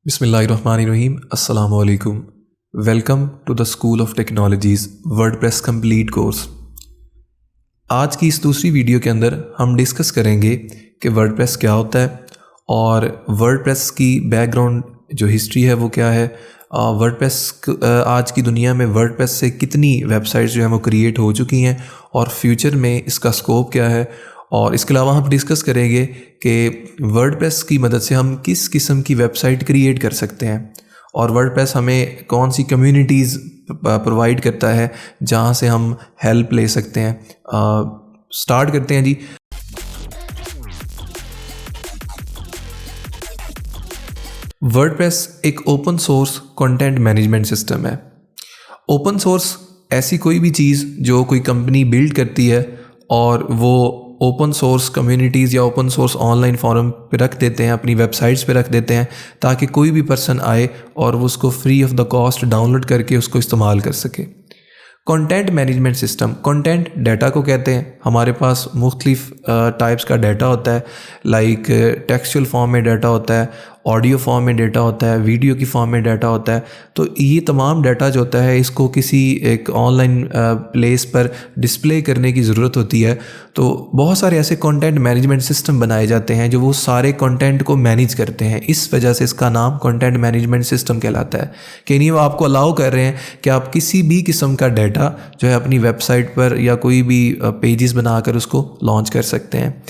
बिस्मिल्लाहिर्रहमानिर्रहीम अस्सलाम वालेकुम। Welcome to the school of technologies WordPress complete course. आज की इस दूसरी वीडियो के अंदर हम डिस्कस करेंगे कि वर्डप्रेस क्या होता है और वर्डप्रेस की बैकग्राउंड जो हिस्ट्री है वो क्या है। आज की दुनिया में वर्डप्रेस से कितनी वेबसाइट्स जो हैं वो क्रिएट हो चुकी हैं और फ्यूचर में इसका स्कोप क्या है। और इसके अलावा हम डिस्कस करेंगे कि वर्डप्रेस की मदद से हम किस किस्म की वेबसाइट क्रिएट कर सकते हैं और वर्डप्रेस हमें कौन सी कम्युनिटीज़ प्रोवाइड करता है जहां से हम हेल्प ले सकते हैं। स्टार्ट करते हैं जी। वर्डप्रेस एक open source content management system है। ओपन सोर्स ऐसी कोई भी चीज़ जो कोई कंपनी बिल्ड करती है और वो ओपन सोर्स कम्युनिटीज़ या ओपन सोर्स ऑनलाइन फोरम पे रख देते हैं, अपनी वेबसाइट्स पे रख देते हैं ताकि कोई भी पर्सन आए और वो उसको free of the cost download करके उसको इस्तेमाल कर सके। Content management system, content data को कहते हैं। हमारे पास मुख्तलिफ टाइप्स का डाटा होता है, लाइक टेक्सचुअल फॉर्म में डाटा होता है, ऑडियो फॉर्म में डाटा होता है, वीडियो की फॉर्म में डाटा होता है। तो ये तमाम डाटा जो होता है इसको किसी एक ऑनलाइन प्लेस पर डिस्प्ले करने की ज़रूरत होती है। तो बहुत सारे ऐसे कंटेंट मैनेजमेंट सिस्टम बनाए जाते हैं जो वो सारे कंटेंट को मैनेज करते हैं। इस वजह से इसका नाम कंटेंट मैनेजमेंट सिस्टम कहलाता है कि नहीं, वो आपको अलाउ कर रहे हैं कि आप किसी भी किस्म का डाटा जो है अपनी वेबसाइट पर या कोई भी पेजेस बनाकर उसको लॉन्च कर सकते हैं।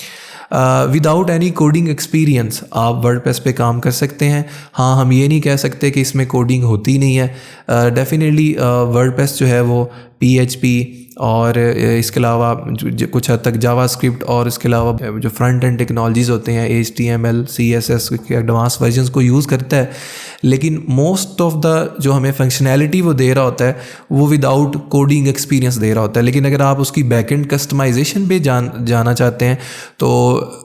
विदाउट एनी कोडिंग एक्सपीरियंस आप वर्डप्रेस पे काम कर सकते हैं। हाँ, हम ये नहीं कह सकते कि इसमें कोडिंग होती नहीं है। डेफिनेटली वर्डप्रेस जो है वो PHP और इसके अलावा कुछ हद तक जावास्क्रिप्ट और इसके अलावा जो फ्रंट एंड टेक्नोलॉजीज़ होते हैं HTML CSS के एडवांस वर्जन्स को यूज़ करता है। लेकिन मोस्ट ऑफ द जो हमें फंक्शनैलिटी वो दे रहा होता है वो विदाउट कोडिंग एक्सपीरियंस दे रहा होता है। लेकिन अगर आप उसकी बैकएंड कस्टमाइजेशन पे जाना चाहते हैं तो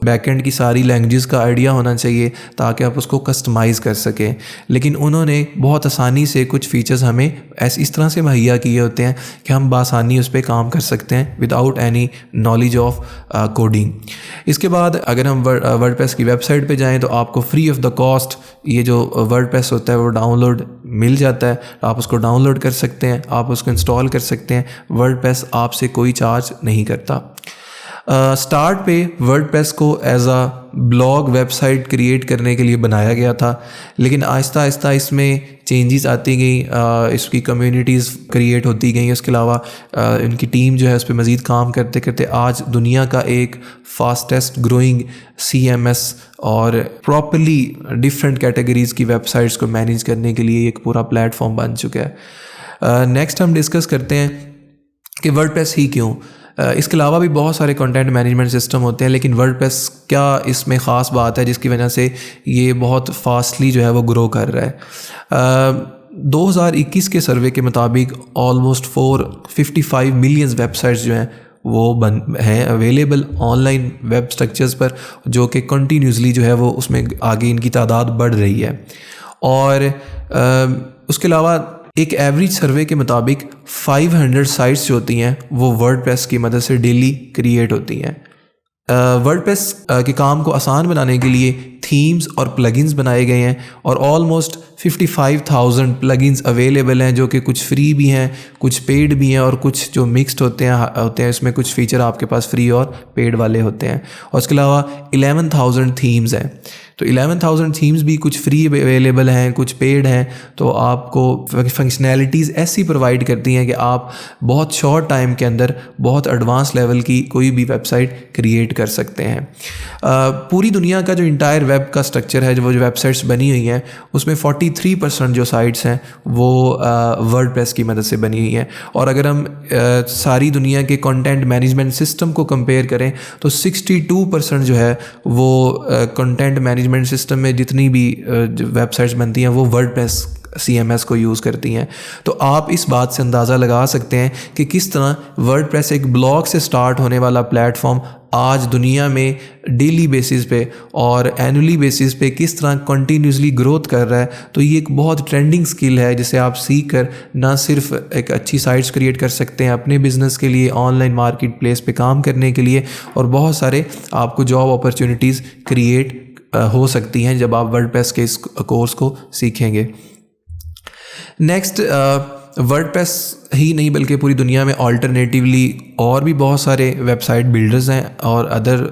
बैकएंड की सारी लैंग्वेजेस का आइडिया होना चाहिए ताकि आप उसको कस्टमाइज़ कर सकें। लेकिन उन्होंने बहुत आसानी से कुछ फीचर्स हमें इस तरह से मुहैया किए होते हैं कि हम बासानी उस पर काम कर सकते हैं without any knowledge of coding. इसके बाद अगर हम वर्डप्रेस की वेबसाइट पे जाएं तो आपको फ्री ऑफ द कॉस्ट ये जो वर्डप्रेस होता है वो डाउनलोड मिल जाता है। आप उसको डाउनलोड कर सकते हैं, आप उसको इंस्टॉल कर सकते हैं। वर्डप्रेस आपसे कोई चार्ज नहीं करता। स्टार्ट पे वर्डप्रेस को as a blog website create करने के लिए बनाया गया था, लेकिन आहिस्ता आहिस्ता इसमें चेंजेस आती गई, इसकी कम्युनिटीज़ क्रिएट होती गई। उसके अलावा इनकी टीम जो है उस पर मज़ीद काम करते करते आज दुनिया का एक फास्टेस्ट ग्रोइंग CMS और प्रॉपरली डिफरेंट कैटेगरीज़ की वेबसाइट्स को मैनेज करने के लिए एक पूरा प्लेटफॉर्म बन चुका है। नेक्स्ट हम डिस्कस करते हैं कि वर्डप्रेस ही क्यों। इसके अलावा भी बहुत सारे कंटेंट मैनेजमेंट सिस्टम होते हैं, लेकिन वर्डप्रेस क्या इसमें ख़ास बात है जिसकी वजह से ये बहुत फास्टली जो है वो ग्रो कर रहा है। 2021 के सर्वे के मुताबिक ऑलमोस्ट 455 मिलियन वेबसाइट्स जो हैं वो हैं अवेलेबल ऑनलाइन वेब स्ट्रक्चर्स पर, जो कि कंटिन्यूसली जो है वो उसमें आगे इनकी तादाद बढ़ रही है। और उसके अलावा एक एवरेज सर्वे के मुताबिक 500 साइट्स जो होती हैं वो वर्डप्रेस की मदद से डेली क्रिएट होती हैं। वर्डप्रेस के काम को आसान बनाने के लिए थीम्स और प्लगइन्स बनाए गए हैं और ऑलमोस्ट 55,000 प्लगइन्स अवेलेबल हैं, जो कि कुछ फ्री भी हैं, कुछ पेड भी हैं और कुछ जो मिक्स्ड होते हैं इसमें कुछ फीचर आपके पास फ्री और पेड वाले होते हैं। और उसके अलावा 11,000 थीम्स हैं। तो 11,000 थीम्स भी कुछ फ्री अवेलेबल हैं, कुछ पेड हैं। तो आपको फंक्शनैलिटीज़ ऐसी प्रोवाइड करती हैं कि आप बहुत शॉर्ट टाइम के अंदर बहुत एडवांस लेवल की कोई भी वेबसाइट क्रिएट कर सकते हैं। पूरी दुनिया का जो इंटायर वेब का स्ट्रक्चर है, जो वेबसाइट्स बनी हुई हैं, उसमें 43% जो साइट्स हैं वो वर्डप्रेस की मदद से बनी हुई हैं। और अगर हम सारी दुनिया के कंटेंट मैनेजमेंट सिस्टम को कंपेयर करें तो 62% जो है वो कंटेंट मैनेजमेंट सिस्टम में जितनी भी वेबसाइट्स बनती हैं वो वर्डप्रेस CMS को यूज़ करती हैं। तो आप इस बात से अंदाज़ा लगा सकते हैं कि किस तरह वर्डप्रेस एक ब्लॉग से स्टार्ट होने वाला प्लेटफॉर्म आज दुनिया में डेली बेसिस पे और एनुअली बेसिस पे किस तरह कंटिन्यूसली ग्रोथ कर रहा है। तो ये एक बहुत ट्रेंडिंग स्किल है जिसे आप सीख कर ना सिर्फ एक अच्छी साइट्स क्रिएट कर सकते हैं अपने बिजनेस के लिए, ऑनलाइन मार्केट प्लेस पे काम करने के लिए, और बहुत सारे आपको जॉब अपॉर्चुनिटीज़ क्रिएट हो सकती हैं जब आप वर्डप्रेस के इस कोर्स को सीखेंगे। नेक्स्ट, वर्डप्रेस ही नहीं बल्कि पूरी दुनिया में ऑल्टरनेटिवली और भी बहुत सारे वेबसाइट बिल्डर्स हैं और अदर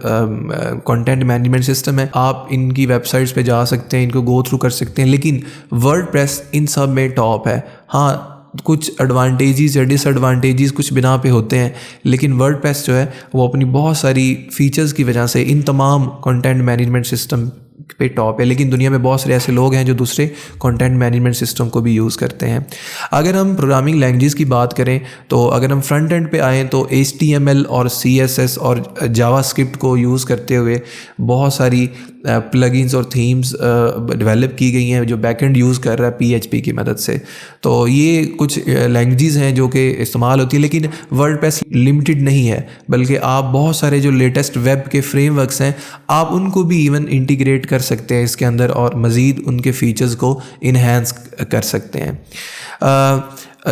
कंटेंट मैनेजमेंट सिस्टम है। आप इनकी वेबसाइट्स पे जा सकते हैं, इनको गो थ्रू कर सकते हैं, लेकिन वर्डप्रेस इन सब में टॉप है। हाँ, कुछ एडवांटेजेस या डिसएडवांटेजेस कुछ बिना पे होते हैं, लेकिन वर्डप्रेस जो है वो अपनी बहुत सारी फीचर्स की वजह से इन तमाम कंटेंट मैनेजमेंट सिस्टम पे टॉप है। लेकिन दुनिया में बहुत सारे ऐसे लोग हैं जो दूसरे कंटेंट मैनेजमेंट सिस्टम को भी यूज़ करते हैं। अगर हम प्रोग्रामिंग लैंग्वेज की बात करें तो अगर हम फ्रंट एंड पे आएँ तो HTML और CSS और जावास्क्रिप्ट को यूज़ करते हुए बहुत सारी प्लगइन्स और थीम्स डेवलप की गई हैं जो बैकएंड यूज़ कर रहा है PHP की मदद से। तो ये कुछ लैंग्वेजेस हैं जो कि इस्तेमाल होती है, लेकिन वर्डप्रेस लिमिटेड नहीं है, बल्कि आप बहुत सारे जो लेटेस्ट वेब के फ्रेमवर्क्स हैं आप उनको भी इवन इंटीग्रेट कर सकते हैं इसके अंदर और मज़ीद उनके फीचर्स को इन्हेंस कर सकते हैं।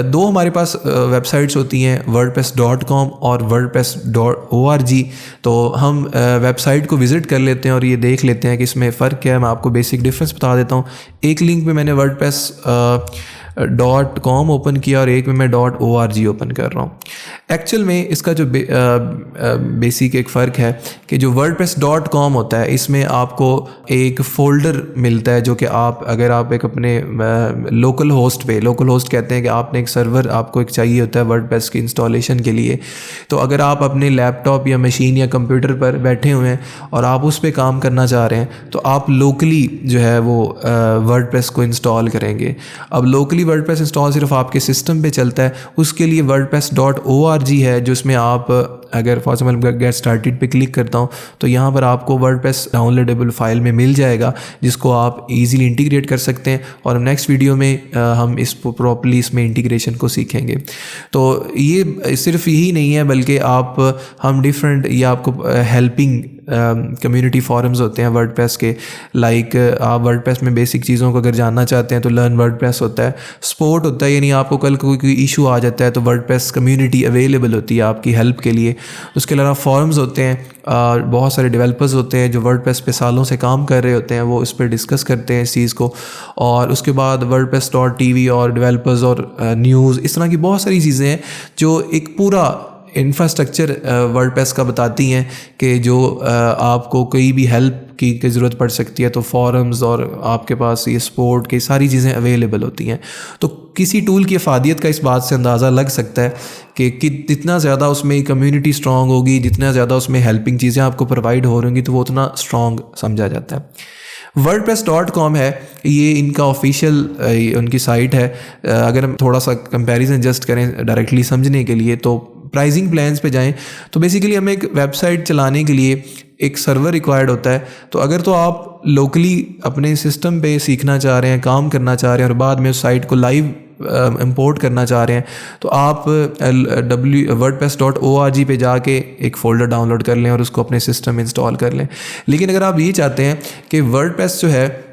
दो हमारे पास वेबसाइट्स होती हैं, wordpress.com और wordpress.org। तो हम वेबसाइट को विज़िट कर लेते हैं और ये देख लेते हैं कि इसमें फ़र्क क्या है। मैं आपको बेसिक डिफरेंस बता देता हूँ। एक लिंक पे मैंने wordpress.com ओपन किया और एक में मैं .org ओपन कर रहा हूँ। एक्चुअल में इसका जो बेसिक एक फ़र्क है कि जो wordpress.com होता है इसमें आपको एक फ़ोल्डर मिलता है जो कि आप अगर आप एक अपने लोकल होस्ट कहते हैं कि आपने एक सर्वर आपको एक चाहिए होता है वर्डप्रेस की इंस्टॉलेशन के लिए। तो अगर आप अपने लैपटॉप या मशीन या कंप्यूटर पर बैठे हुए हैं और आप उस पर काम करना चाह रहे हैं तो आप लोकली जो है वो वर्डप्रेस को इंस्टॉल करेंगे। अब लोकली वर्डप्रेस इंस्टॉल सिर्फ आपके सिस्टम पे चलता है, उसके लिए wordpress.org है जिसमें आप अगर फॉर एग्जाम्पल गेट स्टार्टेड पे क्लिक करता हूँ तो यहाँ पर आपको वर्डप्रेस डाउनलोडेबल फाइल में मिल जाएगा जिसको आप इजीली इंटीग्रेट कर सकते हैं। और नेक्स्ट वीडियो में हम इस प्रॉपर्ली इसमें इंटीग्रेशन को सीखेंगे। तो ये सिर्फ यही नहीं है बल्कि हम डिफरेंट या आपको हेल्पिंग कम्युनिटी फोरम्स होते हैं वर्डप्रेस के। लाइक आप वर्डप्रेस में बेसिक चीज़ों को अगर जानना चाहते हैं तो लर्न वर्डप्रेस होता है। सपोर्ट होता है, यानी आपको कल कोई इशू आ जाता है तो वर्डप्रेस कम्युनिटी अवेलेबल होती है आपकी हेल्प के लिए। उसके अलावा फोरम्स होते हैं, बहुत सारे डेवलपर्स होते हैं जो वर्डप्रेस पे सालों से काम कर रहे होते हैं, वो इस पर डिस्कस करते हैं इस चीज़ को। और उसके बाद wordpress.tv और डेवलपर्स और न्यूज़, इस तरह की बहुत सारी चीज़ें हैं जो एक पूरा इंफ्रास्ट्रक्चर वर्डप्रेस का बताती हैं कि जो आपको कोई भी हेल्प की ज़रूरत पड़ सकती है तो फॉरम्स और आपके पास ये सपोर्ट की सारी चीज़ें अवेलेबल होती हैं। तो किसी टूल की अफादियत का इस बात से अंदाज़ा लग सकता है कि जितना ज़्यादा उसमें कम्युनिटी स्ट्रॉन्ग होगी, जितना ज़्यादा उसमें हेल्पिंग चीज़ें आपको प्रोवाइड हो रही होंगी तो वो उतना स्ट्रॉन्ग समझा जाता है। wordpress.com है, ये इनका ऑफिशियल उनकी साइट है। अगर हम थोड़ा सा कंपैरिजन जस्ट करें डायरेक्टली समझने के लिए तो प्राइसिंग प्लान्स पे जाएं तो बेसिकली हमें एक वेबसाइट चलाने के लिए एक सर्वर रिक्वायर्ड होता है। तो अगर तो आप लोकली अपने सिस्टम पे सीखना चाह रहे हैं, काम करना चाह रहे हैं और बाद में उस साइट को लाइव इंपोर्ट करना चाह रहे हैं तो आप wordpress.org पे जाके एक फ़ोल्डर डाउनलोड कर लें और उसको अपने सिस्टम में इंस्टॉल कर लें। लेकिन अगर आप ये चाहते हैं कि वर्डप्रेस जो है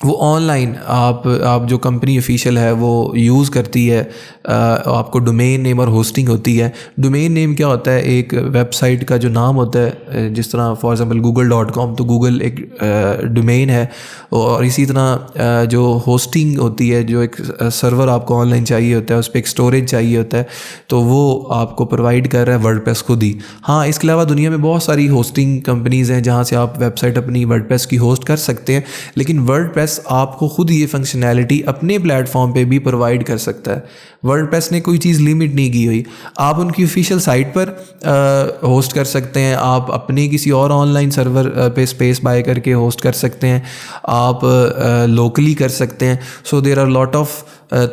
वो ऑनलाइन आप जो कंपनी ऑफिशियल है वो यूज़ करती है, आपको डोमेन नेम और होस्टिंग होती है। डोमेन नेम क्या होता है? एक वेबसाइट का जो नाम होता है, जिस तरह फॉर एग्जांपल google.com, तो गूगल एक डोमेन है। और इसी तरह जो होस्टिंग होती है, जो एक सर्वर आपको ऑनलाइन चाहिए होता है, उस पर एक स्टोरेज चाहिए होता है, तो वो आपको प्रोवाइड कर रहा है वर्डप्रेस खुद ही। हाँ, इसके अलावा दुनिया में बहुत सारी होस्टिंग कंपनीज़ हैं जहाँ से आप वेबसाइट अपनी वर्डप्रेस की होस्ट कर सकते हैं, लेकिन वर्डप्रेस आपको खुद ये फंक्शनैलिटी अपने प्लेटफॉर्म पे भी प्रोवाइड कर सकता है। वर्डप्रेस ने कोई चीज़ लिमिट नहीं की हुई। आप उनकी ऑफिशियल साइट पर होस्ट कर सकते हैं, आप अपने किसी और ऑनलाइन सर्वर पे स्पेस बाय करके होस्ट कर सकते हैं, आप लोकली कर सकते हैं। So there are lot of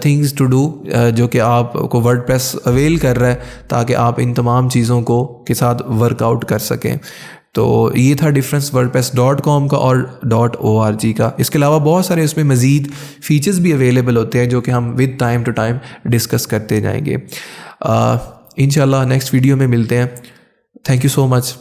things to do जो कि आपको वर्डप्रेस अवेल कर रहा है ताकि आप इन तमाम चीज़ों को के साथ वर्कआउट कर सकें। तो ये था डिफरेंस wordpress.com का और .org का। इसके अलावा बहुत सारे उसमें मज़ीद फ़ीचर्स भी अवेलेबल होते हैं जो कि हम with time to time discuss करते जाएंगे। इंशाल्लाह नेक्स्ट वीडियो में मिलते हैं। Thank you so much.